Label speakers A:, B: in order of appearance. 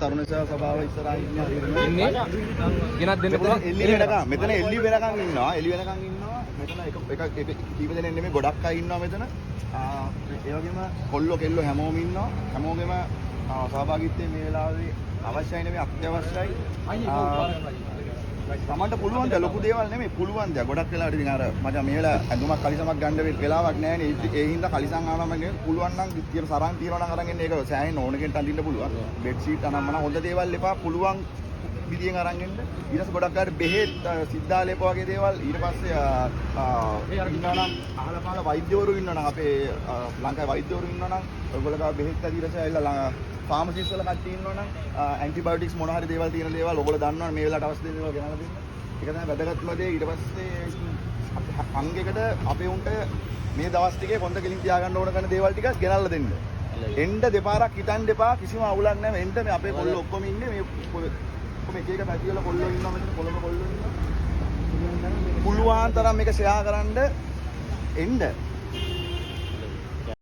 A: තරුණ සභාව ඉස්සරහා ඉන්නේ
B: ගෙනත් දෙන්න පුළුවන්
A: එල්ලි වෙනකන් මෙතන එල්ලි වෙනකන් ඉන්නවා මෙතන එක කීප දෙනෙක් නෙමෙයි ගොඩක් අය ඉන්නවා මෙතන ඒ වගේම කොල්ලෝ කෙල්ලෝ හැමෝම ඉන්නවා හැමෝගෙම සහභාගීත්වය මේ වෙලාවේ අවශ්‍යයි නෙමෙයි අත්‍යවශ්‍යයි තමන්ට පුළුවන් ද ලොකු දේවල් නෙමෙයි පුළුවන් ද ගොඩක් වෙලාවට ඉතින් අර මචං මේ වෙලාව ඇඳුමක් කලිසමක් ගන්න වෙලාවක් නැහැ නේ ඒ හින්දා කලිසම් ආවම නේ පුළුවන් නම් තියෙන සරන් තියනවා නම් අරන් එන්න ඒක සෑහෙන ඕන කෙනෙක්ට අඳින්න පුළුවන් බෙඩ් ෂීට් අනම්මන හොඳ දේවල් එපා පුළුවන් විදියෙන් අරන් එන්න ඊට පස්සේ ගොඩක් අය බෙහෙත් සිද්ධාලේප වගේ දේවල් ඊට පස්සේ ඉන්නවා නම් අහලා පහලා වෛද්‍යවරු ඉන්නවා නම් අපේ ලංකාවේ වෛද්‍යවරු ඉන්නවා නම් ඔයගොල්ලෝ බෙහෙත් ඇදිරස ඇවිල්ලා ෆාමසිස් වල කට්ටිය ඉන්නවා නම් ඇන්ටිබයොටික්ස් මොන හරි දේවල් තියෙන දේවල් ඔයගොල්ලෝ දන්නවනේ මේ වෙලාවට අවශ්‍ය දේවල් ගෙනලා දෙන්න. ඒක තමයි වැදගත්ම දේ. ඊට පස්සේ අංගයකට අපේ උන්ට මේ දවස් ටිකේ කොන්ද කෙලින් තියාගන්න ඕන කරන දේවල් ටිකක් ගෙනල්ලා දෙන්න. එන්න දෙපාරක් හිටන්න එපා කිසිම අවුලක් නැහැ. එන්න මේ අපේ කොල්ලෝ ඔක්කොම ඉන්නේ මේ කොහොම එක එක පැති වල කොල්ලෝ ඉන්නවා මෙතන කොළඹ කොල්ලෝ ඉන්නවා. පුළුවන් තරම් මේක ෂෙයා කරන්න එන්න.